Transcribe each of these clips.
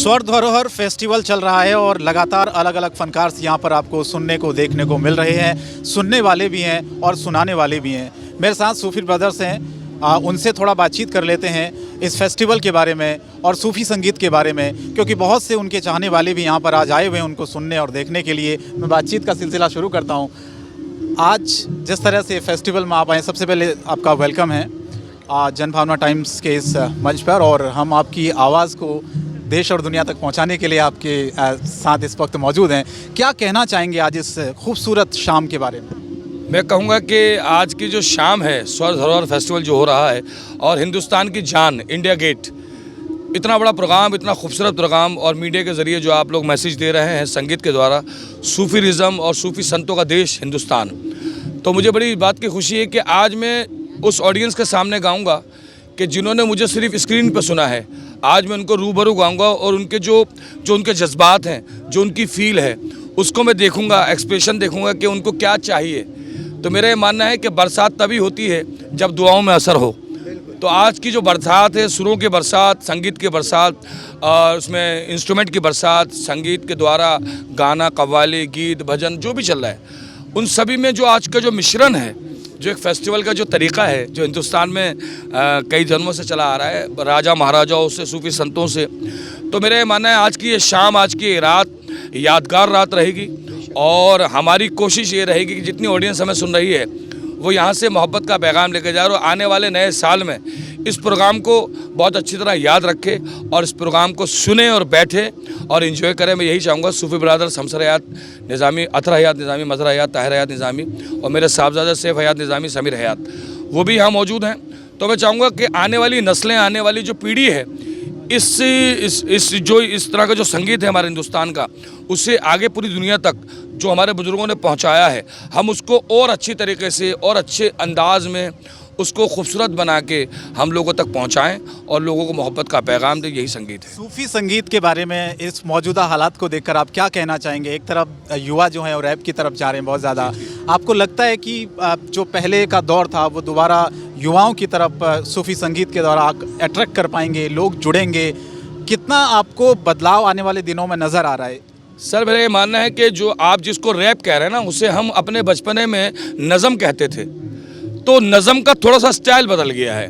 स्वर धरोहर फेस्टिवल चल रहा है और लगातार अलग अलग फनकार यहाँ पर आपको सुनने को देखने को मिल रहे हैं। सुनने वाले भी हैं और सुनाने वाले भी हैं। मेरे साथ सूफी ब्रदर्स हैं, उनसे थोड़ा बातचीत कर लेते हैं इस फेस्टिवल के बारे में और सूफी संगीत के बारे में, क्योंकि बहुत से उनके चाहने वाले भी यहाँ पर आज आए हुए हैं उनको सुनने और देखने के लिए। मैं बातचीत का सिलसिला शुरू करता हूँ। आज जिस तरह से फेस्टिवल में आप आए, सबसे पहले आपका वेलकम है जनभावना टाइम्स के इस मंच पर, और हम आपकी आवाज़ को देश और दुनिया तक पहुंचाने के लिए आपके साथ इस वक्त मौजूद हैं। क्या कहना चाहेंगे आज इस खूबसूरत शाम के बारे में? मैं कहूँगा कि आज की जो शाम है, स्वर धरोहर फेस्टिवल जो हो रहा है, और हिंदुस्तान की जान इंडिया गेट, इतना बड़ा प्रोग्राम, इतना खूबसूरत प्रोग्राम, और मीडिया के ज़रिए जो आप लोग मैसेज दे रहे हैं संगीत के द्वारा, सूफी रिज़म और सूफी संतों का देश हिंदुस्तान, तो मुझे बड़ी बात की खुशी है कि आज मैं उस ऑडियंस के सामने गाऊंगा कि जिन्होंने मुझे सिर्फ स्क्रीन पर सुना है। आज मैं उनको रूबरू गाऊंगा और उनके जो उनके जज्बात हैं, जो उनकी फ़ील है, उसको मैं देखूंगा, एक्सप्रेशन देखूंगा कि उनको क्या चाहिए। तो मेरा ये मानना है कि बरसात तभी होती है जब दुआओं में असर हो। तो आज की जो बरसात है, सुरों की बरसात, संगीत की बरसात, और उसमें इंस्ट्रूमेंट की बरसात, संगीत के द्वारा गाना, कव्वाली, गीत, भजन जो भी चल रहा है, उन सभी में जो आज का जो मिश्रण है, जो एक फेस्टिवल का जो तरीका है, जो हिंदुस्तान में कई जन्मों से चला आ रहा है, राजा महाराजाओं से, सूफी संतों से, तो मेरा ये मानना है आज की ये शाम, आज की ये रात यादगार रात रहेगी। और हमारी कोशिश ये रहेगी कि जितनी ऑडियंस हमें सुन रही है वो यहाँ से मोहब्बत का पैगाम लेकर जाए और आने वाले नए साल में इस प्रोग्राम को बहुत अच्छी तरह याद रखे और इस प्रोग्राम को सुने और बैठे और एंजॉय करें। मैं यही चाहूँगा। सूफी ब्रदर्स हमसर हयात निज़ामी, अतहर हयात निज़ामी, मज़हर हयात, ताहिर हयात निज़ामी, और मेरे साहबजादा सैफ हयात निज़ामी, समीर हयात, वो भी यहाँ मौजूद हैं। तो मैं चाहूँगा कि आने वाली नस्लें, आने वाली जो पीढ़ी है, इस तरह का जो संगीत है हमारे हिंदुस्तान का, उससे आगे पूरी दुनिया तक जो हमारे बुज़ुर्गों ने पहुंचाया है, हम उसको और अच्छी तरीके से और अच्छे अंदाज में उसको खूबसूरत बना के हम लोगों तक पहुंचाएं और लोगों को मोहब्बत का पैगाम दें। यही संगीत है। सूफी संगीत के बारे में इस मौजूदा हालात को देखकर आप क्या कहना चाहेंगे? एक तरफ युवा जो हैं और रैप की तरफ जा रहे हैं बहुत ज़्यादा, आपको लगता है कि जो पहले का दौर था वो दोबारा युवाओं की तरफ सूफी संगीत के द्वारा अट्रैक्ट कर पाएंगे, लोग जुड़ेंगे? कितना आपको बदलाव आने वाले दिनों में नज़र आ रहा है? सर, मेरा ये मानना है कि जो आप जिसको रैप कह रहे हैं ना, उसे हम अपने बचपने में नज़म कहते थे। तो नज़म का थोड़ा सा स्टाइल बदल गया है।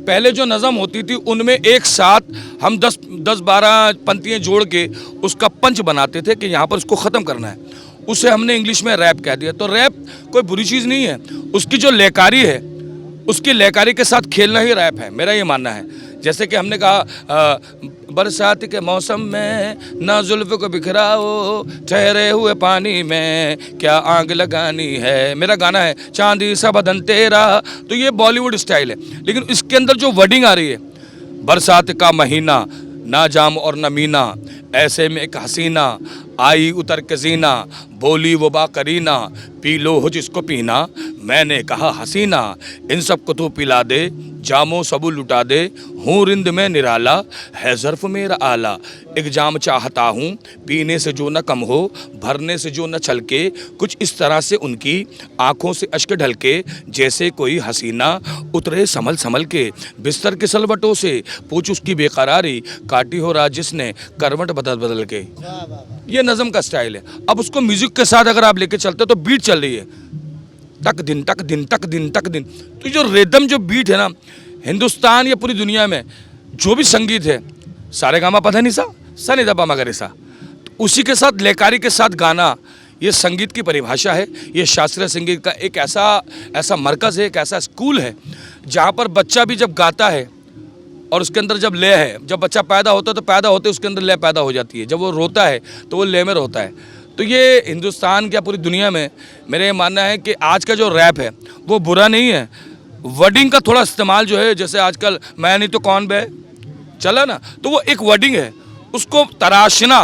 पहले जो नज़म होती थी उनमें एक साथ हम 10-12 पंक्तियाँ जोड़ के उसका पंच बनाते थे कि यहाँ पर उसको ख़त्म करना है। उसे हमने इंग्लिश में रैप कह दिया। तो रैप कोई बुरी चीज़ नहीं है, उसकी जो लयकारी है, उसकी लयकारी के साथ खेलना ही रैप है, मेरा ये मानना है। जैसे कि हमने कहा बरसात के मौसम में ना जुल्फ़ को बिखराओ, ठहरे हुए पानी में क्या आग लगानी है। मेरा गाना है चांदी सा बदन तेरा। तो ये बॉलीवुड स्टाइल है, लेकिन इसके अंदर जो वर्डिंग आ रही है, बरसात का महीना, ना जाम और न मीना, ऐसे में एक हसीना आई उतर के जीना, बोली वो बाकरीना, पी लो हो जिसको पीना, मैंने कहा हसीना, इन सब को तू पिला दे, जामो सबू लुटा दे, हूँ रिंद में निराला, है ज़र्फ़ मेरा आला, एक जाम चाहता हूँ, पीने से जो न कम हो, भरने से जो न छलके, कुछ इस तरह से उनकी आँखों से अश्क ढलके, जैसे कोई हसीना उतरे संभल संभल के, बिस्तर के सलवटों से पूछ उसकी बेकरारी, काटी हो रात जिसने करवट बदल बदल के। ये नज़म का स्टाइल है। अब उसको म्यूज़िक के साथ अगर आप लेके चलते हो तो बीट चल रही है, तक दिन तक दिन तक दिन तक दिन। तो जो रिदम, जो बीट है ना, हिंदुस्तान या पूरी दुनिया में जो भी संगीत है, सारे गामा पधा नहीं सा नहीं दबा मगर ऐसा, तो उसी के साथ लयकारी के साथ गाना, ये संगीत की परिभाषा है। ये शास्त्रीय संगीत का एक ऐसा मरकज़ है, एक ऐसा स्कूल है जहाँ पर बच्चा भी जब गाता है और उसके अंदर जब लय है, जब बच्चा पैदा होता है तो पैदा होते उसके अंदर लय पैदा हो जाती है, जब वो रोता है तो वो लय में रोता है। तो ये हिंदुस्तान क्या पूरी दुनिया में मेरा ये मानना है कि आज का जो रैप है वो बुरा नहीं है। वर्डिंग का थोड़ा इस्तेमाल जो है, जैसे आजकल मैं नहीं तो कौन बे चला ना, तो वो एक वर्डिंग है, उसको तराशना,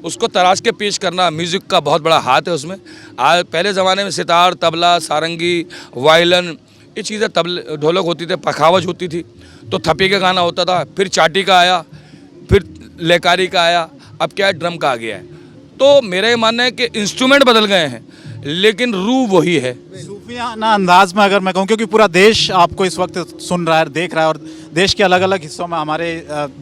उसको तराश के पेश करना, म्यूज़िक का बहुत बड़ा हाथ है उसमें। आज पहले ज़माने में सितार, तबला, सारंगी, वायलिन, ये चीज़ें ढोलक होती थी, पखावज होती थी, तो थपी का गाना होता था, फिर चाटी का आया, फिर लेकारी का आया, अब क्या है, ड्रम का आ गया है। तो मेरा ये मानना है कि इंस्ट्रूमेंट बदल गए हैं लेकिन रूह वही है। सूफियाना अंदाज में अगर मैं कहूँ, क्योंकि पूरा देश आपको इस वक्त सुन रहा है, देख रहा है, और देश के अलग अलग हिस्सों में हमारे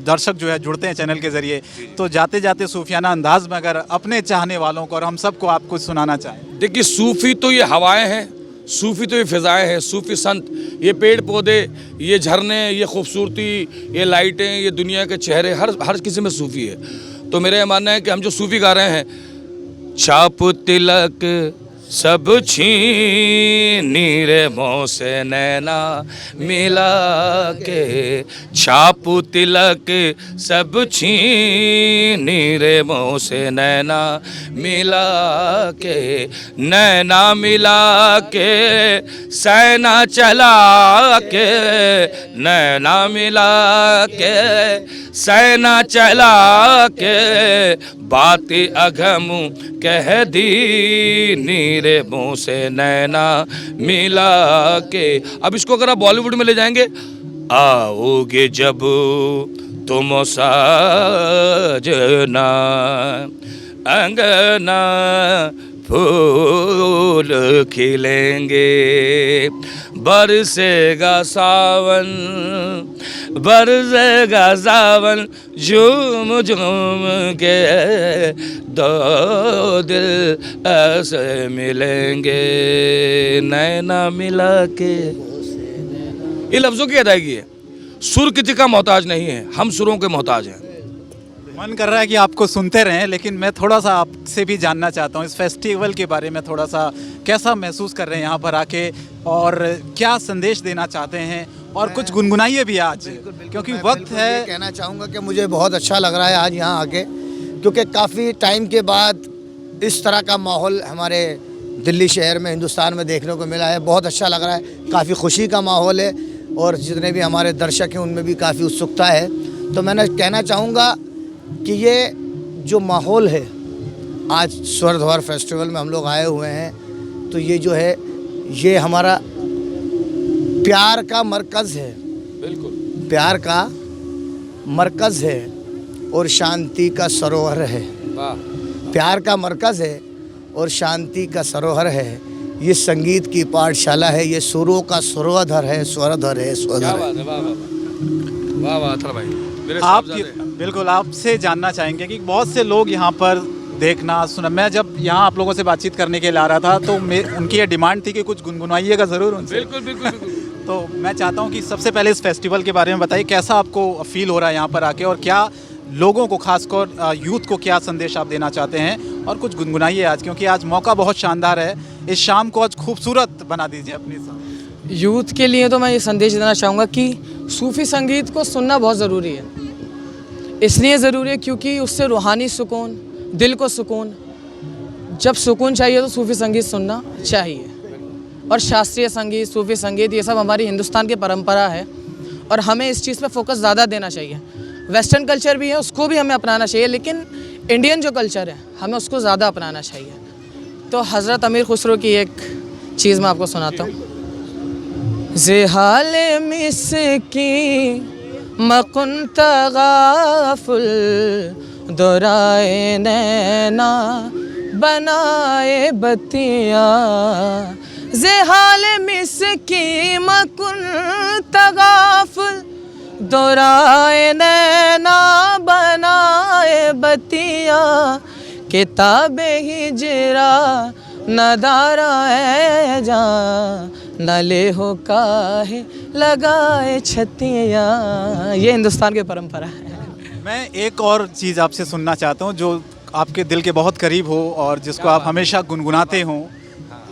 दर्शक जो है जुड़ते हैं चैनल के ज़रिए, तो जाते जाते सूफियाना अंदाज में अगर अपने चाहने वालों को और हम सबको आप कुछ सुनाना चाहें। देखिए, सूफ़ी तो ये हवाएं हैं, सूफ़ी तो ये फ़िज़ाएँ हैं, सूफ़ी संत, ये पेड़ पौधे, ये झरने, ये खूबसूरती, ये लाइटें, ये दुनिया के चेहरे, हर किसी में सूफ़ी है। तो मेरा ये मानना है कि हम जो सूफ़ी गा रहे हैं, छाप तिलक सब छीनी रे मों से नैना मिला के, छाप तिलक सब छीनी रे मों से नैना मिला के, नैना मिला के सैना चला के, नैना मिला के सैना चला के, बात अघम कह दी नीरे मुँह से नैना मिला के। अब इसको अगर आप बॉलीवुड में ले जाएंगे, आओगे जब तुम साजना अंगना फूल खिलेंगे, बरसेगा सावन, बरसेगा सावन, झूम झूम के दो दिल ऐसे मिलेंगे, नैना मिला के। ये लफ्ज़ों की अदायगी है, सुर किसी का मोहताज नहीं है, हम सुरों के मोहताज हैं। मन कर रहा है कि आपको सुनते रहें, लेकिन मैं थोड़ा सा आपसे भी जानना चाहता हूँ इस फेस्टिवल के बारे में, थोड़ा सा कैसा महसूस कर रहे हैं यहाँ पर आके और क्या संदेश देना चाहते हैं, और कुछ गुनगुनाइए भी आज, क्योंकि वक्त है। कहना चाहूँगा कि मुझे बहुत अच्छा लग रहा है आज यहाँ आके, क्योंकि काफ़ी टाइम के बाद इस तरह का माहौल हमारे दिल्ली शहर में, हिंदुस्तान में देखने को मिला है। बहुत अच्छा लग रहा है, काफ़ी खुशी का माहौल है, और जितने भी हमारे दर्शक हैं उनमें भी काफ़ी उत्सुकता है। तो मैं कहना चाहूँगा कि ये जो माहौल है, आज स्वर्णधर फेस्टिवल में हम लोग आए हुए हैं, तो ये जो है ये हमारा प्यार का मरकज़ है, बिल्कुल प्यार का मरकज़ है और शांति का सरोवर है। प्यार का मरकज़ है और शांति का सरोवर है। ये संगीत की पाठशाला है, ये सुरों का स्वरधर है, स्वरधर है, स्वरधर है। वाह वाह अथर भाई, मेरे आप साहबजादे। बिल्कुल आपसे जानना चाहेंगे कि बहुत से लोग यहाँ पर देखना सुना, मैं जब यहाँ आप लोगों से बातचीत करने के लिए आ रहा था तो उनकी ये डिमांड थी कि कुछ गुनगुनाइएगा ज़रूर उनसे। बिल्कुल बिल्कुल बिल्कुल। तो मैं चाहता हूँ कि सबसे पहले इस फेस्टिवल के बारे में बताइए, कैसा आपको फील हो रहा है यहाँ पर आके, और क्या लोगों को, खासकर यूथ को क्या संदेश आप देना चाहते हैं, और कुछ गुनगुनाइए आज, क्योंकि आज मौका बहुत शानदार है, इस शाम को आज खूबसूरत बना दीजिए अपनी साथ। यूथ के लिए तो मैं ये संदेश देना चाहूँगा कि सूफ़ी संगीत को सुनना बहुत ज़रूरी है। इसलिए ज़रूरी है क्योंकि उससे रूहानी सुकून, दिल को सुकून, जब सुकून चाहिए तो सूफ़ी संगीत सुनना चाहिए। और शास्त्रीय संगीत, सूफ़ी संगीत, ये सब हमारी हिंदुस्तान की परंपरा है और हमें इस चीज़ पे फोकस ज़्यादा देना चाहिए। वेस्टर्न कल्चर भी है, उसको भी हमें अपनाना चाहिए, लेकिन इंडियन जो कल्चर है हमें उसको ज़्यादा अपनाना चाहिए। तो हज़रत अमीर खुसरो की एक चीज़ मैं आपको सुनाता हूँ। ज़ेहाल मिस्की मकुन तगाफुल, दोराए नैना बनाए बतिया, ज़ेहाल मिस्की मकुन तगाफुल, दोराए नैना बनाए बतिया, किताबे हिजरा नदारा है जा, नले हो काहे लगाए छतिया। ये हिंदुस्तान की परंपरा है। मैं एक और चीज़ आपसे सुनना चाहता हूँ जो आपके दिल के बहुत करीब हो और जिसको आप हमेशा गुनगुनाते हो,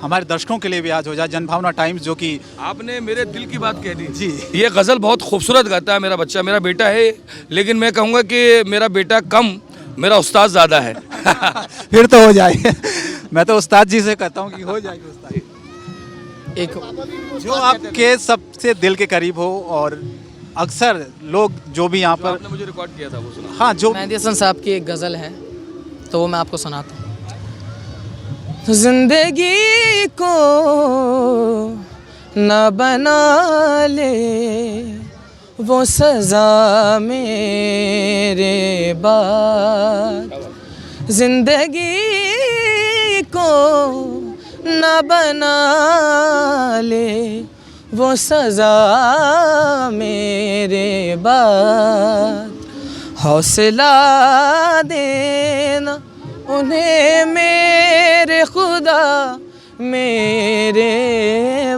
हमारे दर्शकों के लिए भी आज हो जाए। जनभावना टाइम्स, जो कि आपने मेरे दिल की बात कह दी जी। ये गज़ल बहुत खूबसूरत गाता है मेरा बच्चा, मेरा बेटा है, लेकिन मैं कहूँगा कि मेरा बेटा कम, मेरा उस्ताद ज़्यादा है। फिर तो हो जाए। मैं तो उस्ताद जी से कहता हूँ कि हो जाएगी उस्ताद। एक जो आपके सबसे दिल के करीब हो, और अक्सर लोग जो भी यहाँ पर, आपने मुझे रिकॉर्ड किया था वो सुना। हाँ, जो मेहदी हसन साहब की एक गज़ल है, तो वो मैं आपको सुनाता हूँ। जिंदगी को न बना ले वो सज़ा मेरे बाद, जिंदगी को न बना ले वो सज़ा मेरे बाद, हौसला देना उन्हें मेरे खुदा मेरे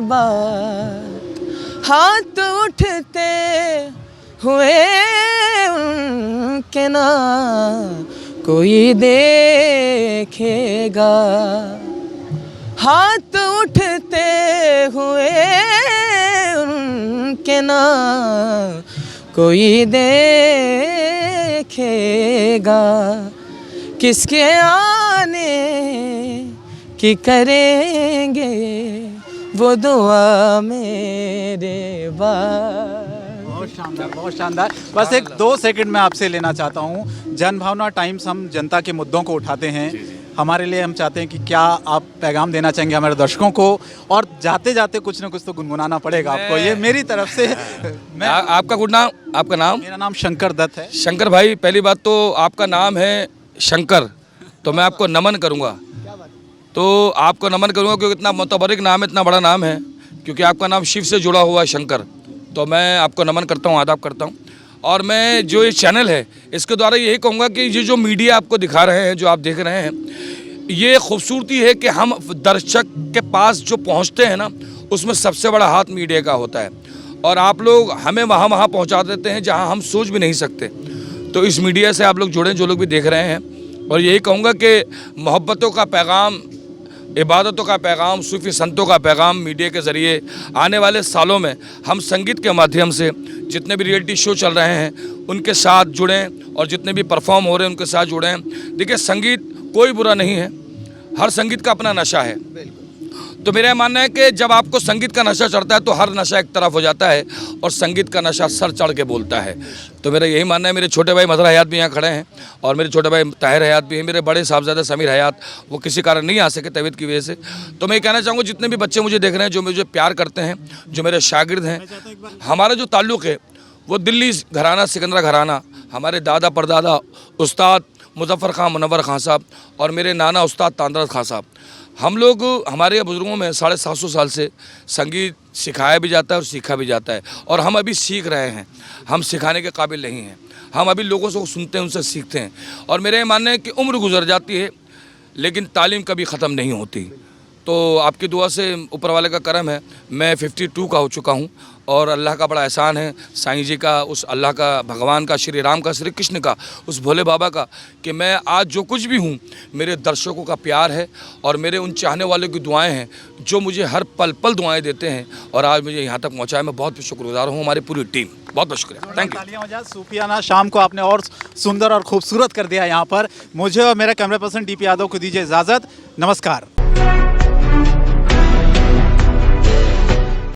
बाद। हाथ उठते हुए उनके ना कोई देखेगा, हाथ उठते हुए उनके ना कोई देखेगा, किसके आने की करेंगे वो दुआ मेरे बाद। बहुत शानदार, बहुत शानदार। बस एक 2 सेकंड में आपसे लेना चाहता हूँ। जन भावना टाइम्स हम जनता के मुद्दों को उठाते हैं, हमारे लिए हम चाहते हैं कि क्या आप पैगाम देना चाहेंगे हमारे दर्शकों को, और जाते जाते कुछ ना कुछ तो गुनगुनाना पड़ेगा आपको, ये मेरी तरफ से। आपका गुड नाम, आपका नाम? मेरा नाम शंकर दत्त है। शंकर भाई, पहली बात तो आपका नाम है शंकर, तो मैं आपको नमन करूँगा, तो आपको नमन करूँगा क्योंकि इतना मुतबरिक नाम है, इतना बड़ा नाम है, क्योंकि आपका नाम शिव से जुड़ा हुआ है शंकर, तो मैं आपको नमन करता हूँ, आदाब करता हूँ। और मैं जो ये चैनल है इसके द्वारा यही कहूँगा कि ये जो मीडिया आपको दिखा रहे हैं, जो आप देख रहे हैं, ये खूबसूरती है कि हम दर्शक के पास जो पहुँचते हैं ना, उसमें सबसे बड़ा हाथ मीडिया का होता है, और आप लोग हमें वहाँ पहुँचा देते हैं जहाँ हम सोच भी नहीं सकते। तो इस मीडिया से आप लोग जुड़ें, जो लोग भी देख रहे हैं, और यही कहूँगा कि मोहब्बतों का पैगाम, इबादतों का पैगाम, सूफ़ी संतों का पैगाम मीडिया के ज़रिए आने वाले सालों में हम संगीत के माध्यम से जितने भी रियलिटी शो चल रहे हैं उनके साथ जुड़ें, और जितने भी परफॉर्म हो रहे हैं उनके साथ जुड़ें। देखिए, संगीत कोई बुरा नहीं है, हर संगीत का अपना नशा है। तो मेरा मानना है कि जब आपको संगीत का नशा चढ़ता है तो हर नशा एक तरफ हो जाता है, और संगीत का नशा सर चढ़ के बोलता है। तो मेरा यही मानना है। मेरे छोटे भाई मजहर हयात भी यहाँ खड़े हैं, और मेरे छोटे भाई ताहिर हयात भी हैं, मेरे बड़े साहबजादा समीर हयात, वो किसी कारण नहीं आ सके तबीयत की वजह से। तो मैं ये कहना चाहूँगा, जितने भी बच्चे मुझे देख रहे हैं, जो मुझे प्यार करते हैं, जो मेरे शागिर्द हैं, हमारा जो ताल्लुक़ है वो दिल्ली घराना, सिकंदरा घराना, हमारे दादा परदादा उस्ताद मुज़फ़्फ़र ख़ान मुनव्वर ख़ान साहब और मेरे नाना उस्ताद तांदरत ख़ान साहब, हम लोग, हमारे बुज़ुर्गों में 750 साल से संगीत सिखाया भी जाता है और सीखा भी जाता है, और हम अभी सीख रहे हैं। हम सिखाने के काबिल नहीं हैं, हम अभी लोगों से सुनते हैं, उनसे सीखते हैं। और मेरा ये मानना है कि उम्र गुजर जाती है लेकिन तालीम कभी ख़त्म नहीं होती। तो आपकी दुआ से, ऊपर वाले का करम है, मैं 52 का हो चुका हूँ, और अल्लाह का बड़ा एहसान है, साईं जी का, उस अल्लाह का, भगवान का, श्री राम का, श्री कृष्ण का, उस भोले बाबा का, कि मैं आज जो कुछ भी हूँ मेरे दर्शकों का प्यार है, और मेरे उन चाहने वालों की दुआएं हैं जो मुझे हर पल पल दुआएं देते हैं, और आज मुझे यहाँ तक पहुँचाया। मैं बहुत शुक्रगुजार हूँ, हमारी पूरी टीम, बहुत बहुत शुक्रिया, थैंक यू। सूफियाना शाम को आपने और सुंदर और खूबसूरत कर दिया यहाँ पर। मुझे और मेरे कैमरा पर्सन DP यादव को दीजिए इजाज़त, नमस्कार।